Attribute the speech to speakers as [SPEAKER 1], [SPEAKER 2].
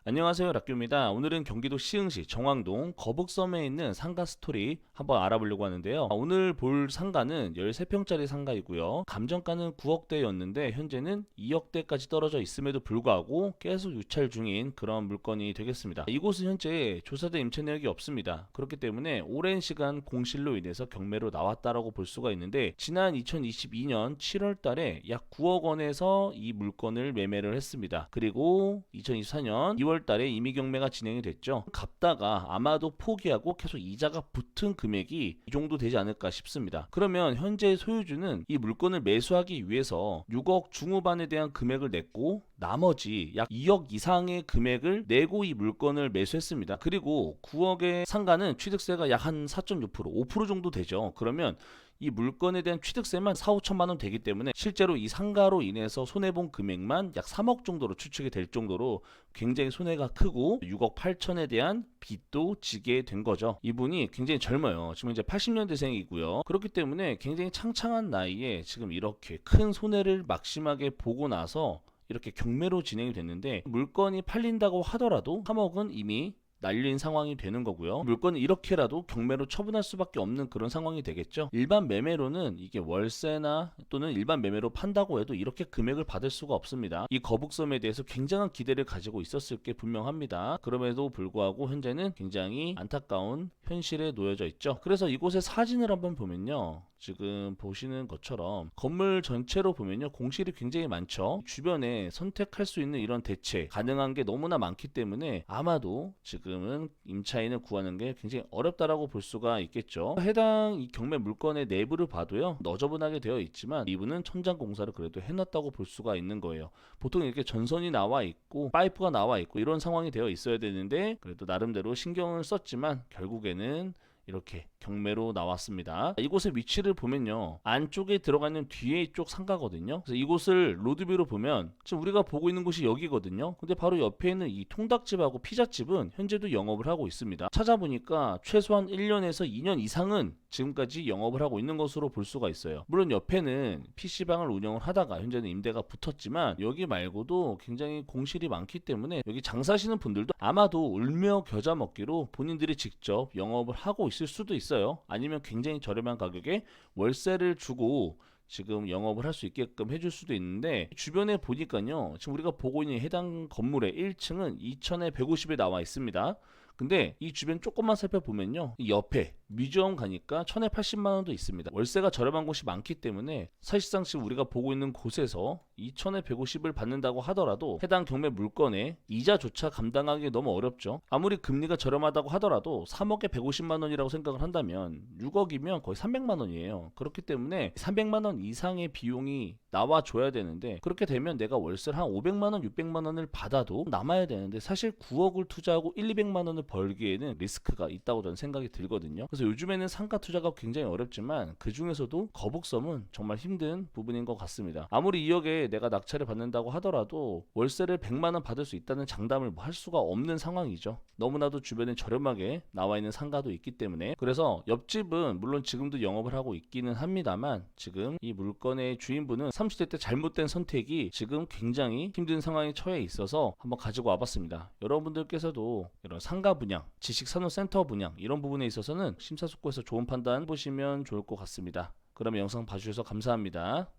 [SPEAKER 1] 안녕하세요, 락규입니다. 오늘은 경기도 시흥시 정왕동 거북섬에 있는 상가 스토리 한번 알아보려고 하는데요. 오늘 볼 상가는 13평짜리 상가이고요. 감정가는 9억대였는데 현재는 2억대까지 떨어져 있음에도 불구하고 계속 유찰 중인 그런 물건이 되겠습니다. 이곳은 현재 조사된 임차 내역이 없습니다. 그렇기 때문에 오랜 시간 공실로 인해서 경매로 나왔다라고 볼 수가 있는데, 지난 2022년 7월 달에 약 9억 원에서 이 물건을 매매를 했습니다. 그리고 2024년 2월 달에 임의 경매가 진행이 됐죠. 갚다가 아마도 포기하고 계속 이자가 붙은 금액이 이 정도 되지 않을까 싶습니다. 그러면 현재 소유주는 이 물건을 매수하기 위해서 6억 중후반에 대한 금액을 냈고 나머지 약 2억 이상의 금액을 내고 이 물건을 매수했습니다. 그리고 9억의 상가는 취득세가 약 한 4.6%, 5% 정도 되죠. 그러면 이 물건에 대한 취득세만 4, 5천만 원 되기 때문에 실제로 이 상가로 인해서 손해본 금액만 약 3억 정도로 추측이 될 정도로 굉장히 손해가 크고 6억 8천에 대한 빚도 지게 된 거죠. 이분이 굉장히 젊어요. 지금 이제 80년대생이고요. 그렇기 때문에 굉장히 창창한 나이에 지금 이렇게 큰 손해를 막심하게 보고 나서 이렇게 경매로 진행이 됐는데, 물건이 팔린다고 하더라도 3억은 이미 날린 상황이 되는 거고요. 물건을 이렇게라도 경매로 처분할 수밖에 없는 그런 상황이 되겠죠. 일반 매매로는 이게 월세나 또는 일반 매매로 판다고 해도 이렇게 금액을 받을 수가 없습니다. 이 거북섬에 대해서 굉장한 기대를 가지고 있었을 게 분명합니다. 그럼에도 불구하고 현재는 굉장히 안타까운 현실에 놓여져 있죠. 그래서 이곳의 사진을 한번 보면요, 지금 보시는 것처럼 건물 전체로 보면요, 공실이 굉장히 많죠. 주변에 선택할 수 있는 이런 대체 가능한 게 너무나 많기 때문에 아마도 지금은 임차인을 구하는 게 굉장히 어렵다라고 볼 수가 있겠죠. 해당 이 경매 물건의 내부를 봐도요, 너저분하게 되어 있지만 이분은 천장 공사를 그래도 해놨다고 볼 수가 있는 거예요. 보통 이렇게 전선이 나와 있고 파이프가 나와 있고 이런 상황이 되어 있어야 되는데, 그래도 나름대로 신경을 썼지만 결국에는 이렇게 경매로 나왔습니다. 이곳의 위치를 보면요, 안쪽에 들어가는 뒤에 쪽 상가거든요. 그래서 이곳을 로드뷰로 보면 지금 우리가 보고 있는 곳이 여기거든요. 근데 바로 옆에 있는 이 통닭집하고 피자집은 현재도 영업을 하고 있습니다. 찾아보니까 최소한 1년에서 2년 이상은 지금까지 영업을 하고 있는 것으로 볼 수가 있어요. 물론 옆에는 PC방을 운영을 하다가 현재는 임대가 붙었지만 여기 말고도 굉장히 공실이 많기 때문에 여기 장사하시는 분들도 아마도 울며 겨자 먹기로 본인들이 직접 영업을 하고 있을 수도 있어요. 아니면 굉장히 저렴한 가격에 월세를 주고 지금 영업을 할 수 있게끔 해줄 수도 있는데, 주변에 보니까요, 지금 우리가 보고 있는 해당 건물의 1층은 2천에 150에 나와 있습니다. 근데 이 주변 조금만 살펴보면요, 이 옆에 뮤지엄 가니까 1000에 80만 원도 있습니다. 월세가 저렴한 곳이 많기 때문에 사실상 지금 우리가 보고 있는 곳에서 2000에 150을 받는다고 하더라도 해당 경매 물건의 이자조차 감당하기 너무 어렵죠. 아무리 금리가 저렴하다고 하더라도 3억에 150만 원이라고 생각을 한다면 6억이면 거의 300만 원이에요. 그렇기 때문에 300만 원 이상의 비용이 나와줘야 되는데, 그렇게 되면 내가 월세를 한 500만 원, 600만 원을 받아도 남아야 되는데, 사실 9억을 투자하고 1, 200만 원을 벌기에는 리스크가 있다고 저는 생각이 들거든요. 그래서 요즘에는 상가 투자가 굉장히 어렵지만 그 중에서도 거북섬은 정말 힘든 부분인 것 같습니다. 아무리 2억에 내가 낙찰을 받는다고 하더라도 월세를 100만 원 받을 수 있다는 장담을 할 수가 없는 상황이죠. 너무나도 주변에 저렴하게 나와 있는 상가도 있기 때문에. 그래서 옆집은 물론 지금도 영업을 하고 있기는 합니다만, 지금 이 물건의 주인분은 30대 때 잘못된 선택이 지금 굉장히 힘든 상황에 처해 있어서 한번 가지고 와봤습니다. 여러분들께서도 이런 상가 분양, 지식산업센터 분양 이런 부분에 있어서는 심사숙고해서 좋은 판단 보시면 좋을 것 같습니다. 그럼 영상 봐주셔서 감사합니다.